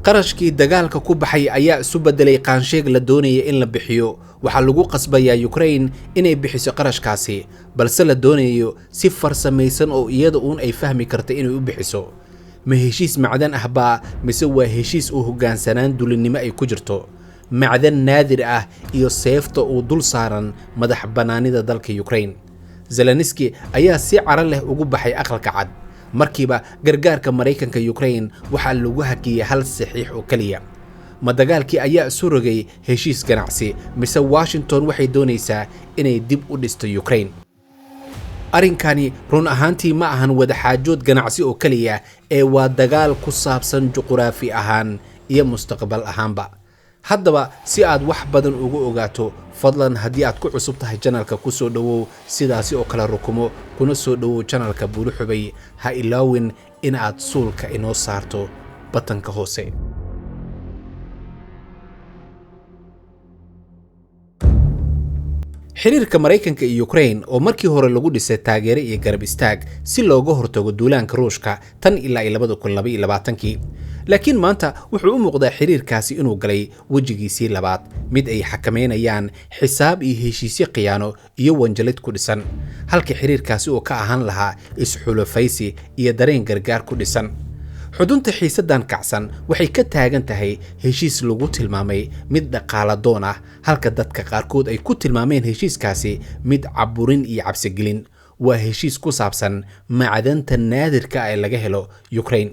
qarashkii dagaalka ku baxay ayaa isu bedelay qaansheeg la doonaya in la bixiyo waxa lagu qasbayaa Ukraine inay bixiso qarashkaasi balse la doonayo si farsamaysan oo iyada ay fahmi karto inay u bixiso ma heshiis macdan ah baa mise waa heshiis uu hoggaansanaan dulinimo ay ku jirto macdan naadir ah iyo seefta uu dul saaran madax banaanida dalka Ukraine Zelensky ayaa si cara leh ugu baxay aqalka cad markiiba gargaarka Mareykanka Ukraine waxa lagu hakiyay hal saxiix oo kaliya ma dagaalkii ayaa isu rogay heshiis ganacsi mise Washington waxay doonaysaa inay dib u dhisto Ukraine arinkani run ahaantii ma ahan wada xaajood ganacsi oo kaliya ee waa dagaal ku saabsan juqraafi ahaan iyo mustaqbal ahaanba haddaba si aad wax badan ugu ogaato fadlan haddii aad ku cusub tahay channelka ku soo dhawow sidaasi oo kala rukumo kuna soo dhawow channelka Buulu Xubay ha ilaawin in aad suulka inoo saarto batanka hoose xiriirka Mareykanka iyo Ukraine oo markii hore lagu dhisay taageero iyo garab istaag si looga hortago duulaanka Ruushka tan ilaa 2022 laakiin maanta wuxuu u muuqdaa xiriirkaasi inuu galay wajigiisii labaad mid ay xakameynayaan xisaab iyo heshiisyo qiyaano iyo wanjalid ku dhisan halka xiriirkaasi oo ka ahaan lahaa isxulufaysi iyo dareen gargaar ku dhisan xudunta xiisadan kacsan waxay ka taagan tahay heshiis lagu tilmaamay mid dhaqaale doon ah halka dadka qaarkood ay ku tilmaameen heshiiskaasi mid caburin iyo cabsigelin waa heshiis ku saabsan macdanta naadirka ee laga helo Ukraine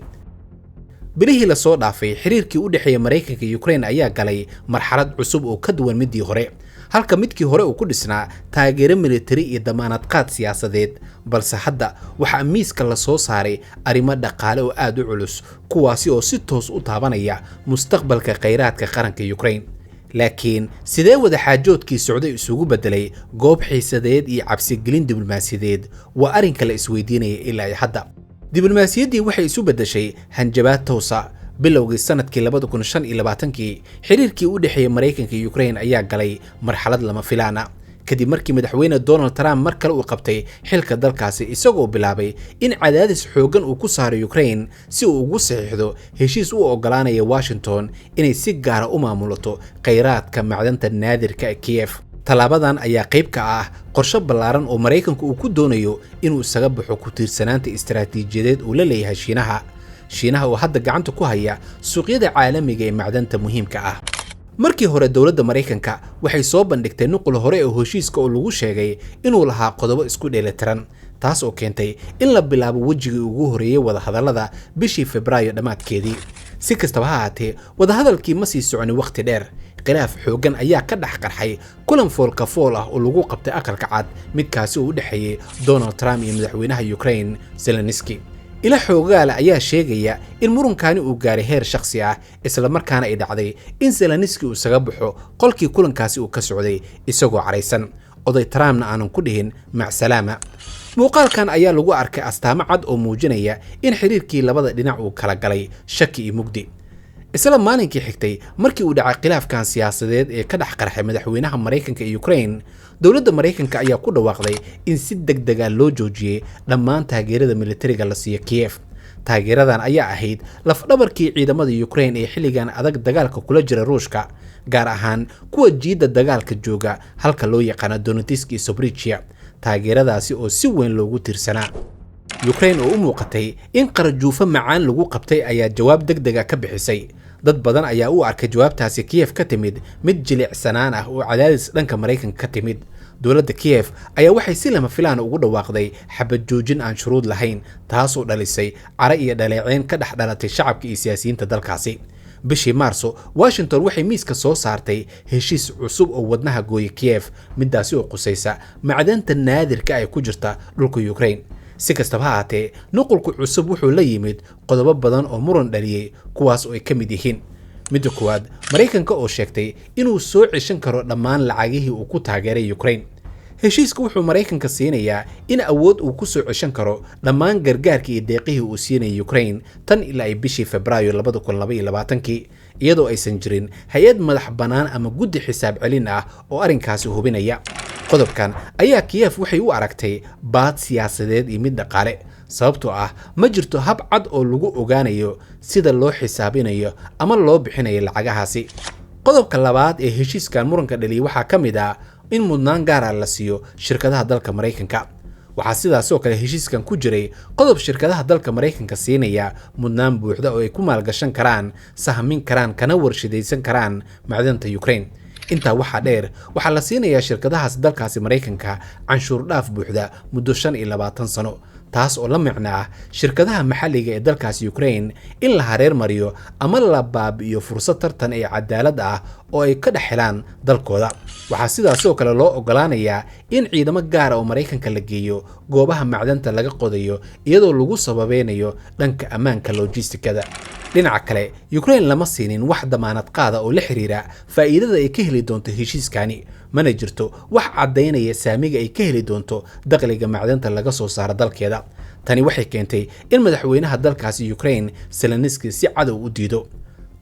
bilihii la soo dhaafay xiriirkii u dhaxeeyay Mareykanka iyo Ukraine ayaa galay marxalad cusub oo ka duwan midii hore halka midkii hore uu ku dhisnaa taageero military iyo damaanad qaad siyaasadeed balse hadda waxa miiska la soo saaray arrimo dhaqaale oo aad u culus kuwaasi oo si toos u taabanaya mustaqbalka kheyraadka qaranka Ukraine laakiin sidee wada xaajoodkii socday isugu bedelay goob xiisadeed iyo cabsigelin diblomaasiyadeed waa arrinka la isweydiinaya ilaa hadda diblomaasiyaddii waxay isu bedeshay hanjabaad toosa bilowgii sanadkii 2025 xiriirkii u dhaxeeyay Mareykanka iyo Ukraine ayaa galay marxalad lama filaan ah kadib markii madaxweyne Donald Trump mar kale uu qabtay xilka dalkaasi isagoo bilaabay in cadaadis xoogan uu ku saaro Ukraine si uu ugu saxiixdo heshiis u ogolaanaya Washington inay si gaar ah u maamulato kheyraadka macdanta naadirka ee Kiev talaabadan ayaa qayb ka ah qorshe ballaaran oo Mareykanku uu ku doonayo inuu isaga baxo ku tiirsanaanta istiraatiijiyadeed uu la leeyahay Shiinaha oo hadda gacanta ku haya suuqyada caalamiga ee macdanta muhiimka ah markii hore dawladda Mareykanka waxay soo bandhigtay nuqul hore oo heshiiska oo lagu sheegay inuu lahaa qodobo isku dheelitiran taas oo keentay in la bilaabo wajigii ugu horeeyay wada hadallada bishii Febraayo dhamaadkeedii si kastaba ha ahaatee wada hadalkii ma sii soconin waqti dheer khilaaf xoogan ayaa ka dhex qarxay kulan foolka fool ah oo lagu qabtay aqalka cad midkaasi oo u dhaxeeyay Donald Trump iyo madaxweynaha Ukraine Zelensky ila xoogaala ayaa sheegaya in murankaani uu gaaray heer shakhsi ah isla markaana ay dhacday in Zelensky uu isaga baxo qolkii kulankaasi uu ka socday isagoo careysan oday Trumpna aanan ku dhihin macsalaama muuqaalkan ayaa lagu arkay astaamo cad oo muujinaya in xiriirkii labada dhinac uu kala galay shaki iyo mugdi isla maalinkii xigtay markii uu dhacay khilaafkan siyaasadeed ee ka dhex qarxay madaxweynaha Mareykanka iyo Ukraine dawladda Mareykanka ayaa ku dhawaaqday in si degdeg ah loo joojiyay dhammaan taageerada militariga la siiyo Kiev taageeradan ayaa ahayd laf dhabarkii ciidamada Ukraine ee xilligan adag dagaalka kula jira Ruushka gaar ahaan kuwa jiida dagaalka jooga halka loo yaqaan Donetsk iyo Zaporizhzhia taageeradaasi oo si weyn loogu tiirsanaa Ukraine oo u muuqatay in qarajuufo macaan lagu qabtay ayaa jawaab degdeg ah ka bixisay dad badan ayaa u arkay jawaabtaasi Kiev ka timid mid jilicsanaan ah oo cadaadis dhanka Mareykanka ka timid dawladda Kiev ayaa waxay si lama filaan ugu dhawaaqday xabad joojin aan shuruud lahayn taas oo dhalisay cara iyo dhaleeceyn ka dhex dhalatay shacabka iyo siyaasiyiinta dalkaasi bishii Maarso Washington waxay miiska soo saartay heshiis cusub oo wadnaha gooyay Kiev midaasi oo qusaysa macdanta naadirka ay ku jirta dhulka Ukraine si kastaba ha ahaatee nuqulku cusub wuxuu la yimid qodobo badan oo muran dhaliyay kuwaas oo ay ka mid yihiin midda koowaad Mareykanka oo sheegtay inuu soo ceshan karo dhammaan lacagihii uu ku taageeray Ukraine heshiisku wuxuu Mareykanka siinayaa in awood uu ku soo ceshan karo dhammaan gargaarkii iyo deeqihii uu siinay Ukraine tan ilaa ay bishii Febraayo 2022 iyadoo aysan jirin hay'ad madax banaan ama guddi xisaab celin ah oo arrinkaasi hubinaya qodobkan ayaa Kiev waxay u aragtay baad siyaasadeed iyo mid dhaqaale sababtoo ah ma jirto hab cad oo lagu ogaanayo sida loo xisaabinayo ama loo bixinayo lacagahaasi. qodobka labaad ee heshiiskan muranka dhaliyay waxaa ka mid ah in mudnaan gaar ah la siiyo shirkadaha dalka Mareykanka. waxaa sidaas oo kale heshiiskan ku jiray qodob shirkadaha dalka Mareykanka siinaya mudnaan buuxda oo ay ku maalgashan karaan, sahmin karaan, kana warshadaysan karaan macdanta Ukraine. intaa waxaa dheer, waxaa la siinayaa shirkadahaas dalkaasi Mareykanka canshuur dhaaf buuxda muddo 25 sano, taas oo la micno ah shirkadaha maxalliga ee dalkaasi Ukraine in la hareer mariyo ama la baabi'iyo fursad tartan ee cadaalad ah oo ay ka dhaxelaan dalkooda. waxaa sidaas oo kale loo ogolaanayaa in ciidamo gaar ah oo Mareykanka la geeyo goobaha macdanta laga qodayo iyadoo lagu sababeynayo dhanka ammaanka logistikada. dhinaca kale, Ukraine lama siinin wax damaanad qaada oo la xiriira faa'iidada ay ka heli doonto heshiiskani, mana jirto wax caddaynaya saamiga ay ka heli doonto dakhliga macdanta laga soo saaro dalkeeda. tani waxay keentay in madaxweynaha dalkaasi Ukraine Zelensky si cad u diido.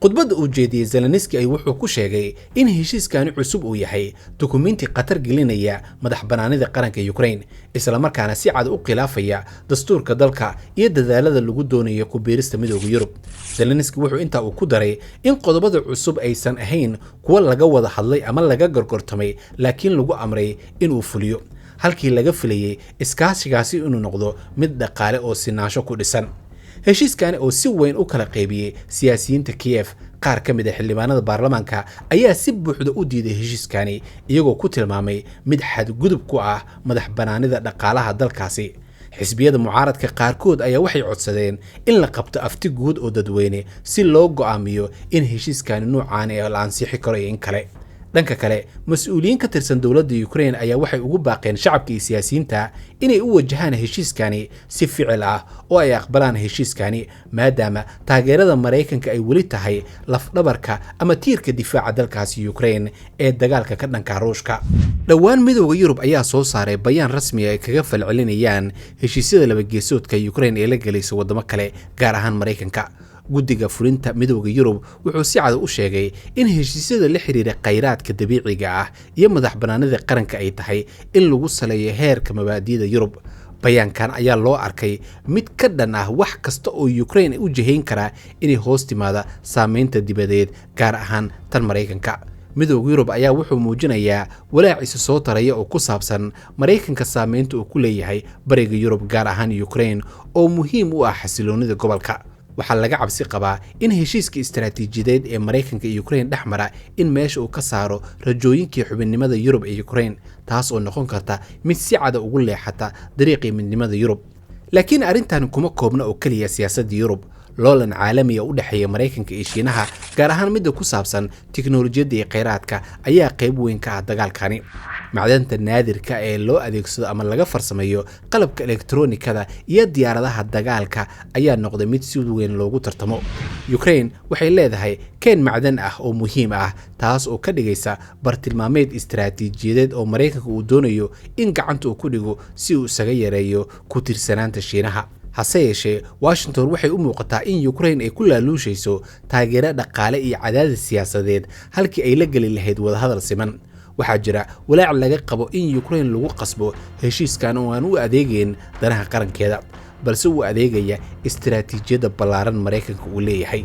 khudbadda uu jeediyay Zelensky ay wuxuu ku sheegay in heshiiskani cusub uu yahay dukumeenti khatar gelinaya madax banaanida qaranka Ukraine, isla markaana si cad u khilaafaya dastuurka dalka iyo dadaalada lagu doonayo ku biirista midowga Yurub. Zelensky wuxuu intaa ku daray in qodobada cusub aysan ahayn kuwa laga wada hadlay ama laga gorgortamay, laakiin lagu amray in uu fuliyo, halkii laga filayay iskaashigaasi inuu noqdo mid dhaqaale oo sinaansho ku dhisan. heshiiskani oo si weyn u kala qaybiyay siyaasiyiinta Kiev, qaar ka mid ah xildhibaanada baarlamaanka ayaa si buuxda u diiday heshiiskani, iyagoo ku tilmaamay mid xadgudub ku ah madax banaanida dhaqaalaha dalkaasi. xisbiyada mucaaradka qaarkood ayaa waxay codsadeen in la qabto afti guud oo dadweyne si loo go'aamiyo in heshiiskani nuucaan la ansixi karo in kale. dhanka kale, mas'uuliyiin ka tirsan dowladda Ukraine ayaa waxay ugu baaqeen shacabka iyo siyaasiyiinta inay u wajahaan heshiiskani si ficil ah oo ay aqbalaan heshiiskani, maadaama taageerada Mareykanka ay weli tahay lafdhabarka ama tiirka difaaca dalkaasi Ukraine ee dagaalka ka dhanka Ruushka. dhowaan midowga Yurub ayaa soo saaray bayaan rasmi ah ay kaga falcelinayaan heshiisyada laba geesoodka Ukraine ee la galaysa wadamo kale, gaar ahaan Mareykanka. guddiga fulinta midowga Yurub wuxuu si cad u sheegay in heshiisyada la xiriira kheyraadka dabiiciga ah iyo madax banaanida qaranka ay tahay in lagu saleeyo heerka mabaadi'da Yurub. bayaankan ayaa loo arkay mid ka dhan ah wax kasta oo Ukraine u jihayn kara inay hoos timaada saameynta dibadeed, gaar ahaan tan Mareykanka. midowga Yurub ayaa wuxuu muujinayaa walaaciisa soo taraya oo ku saabsan Mareykanka saameynta uu ku leeyahay bariga Yurub, gaar ahaan Ukraine oo muhiim u ah xasiloonida gobolka. waxaa laga cabsi qabaa in heshiiska istiraatiijiyadeed ee Mareykanka iyo Ukraine dhexmara in meesha uu ka saaro rajooyinkii xubinnimada Yurub ee Ukraine, taas oo noqon karta mid si cad ugu leexata dariiqii midnimada Yurub. laakiin arrintan kuma koobna oo kaliya siyaasadda Yurub. loolan caalami ah u dhaxeeya Mareykanka iyo Shiinaha, gaar ahaan midda ku saabsan tiknoolajiyadda iyo kheyraadka, ayaa qayb weyn ka ah dagaalkani. macdanta naadirka ee loo adeegsado ama laga farsameeyo qalabka elektaroonikada iyo diyaaradaha dagaalka ayaa noqday mid si weyn loogu tartamo. Ukraine waxay leedahay keen macdan ah oo muhiim ah, taas oo ka dhigaysa bartilmaameed istiraatiijiyadeed oo Mareykanka uu doonayo in gacanta uu ku dhigo si uu isaga yareeyo ku tiirsanaanta Shiinaha. hase yeeshee, Washington waxay u muuqataa in Ukraine ay ku laaluushayso taageero dhaqaale iyo cadaadis siyaasadeed halkii ay la geli lahayd wadahadal siman. waxaa jira walaac laga qabo in Ukraine lagu qasbo heshiiskan oo aan u adeegayn danaha qarankeeda, balse uu adeegaya istiraatiijiyadda ballaaran Mareykanka uu leeyahay.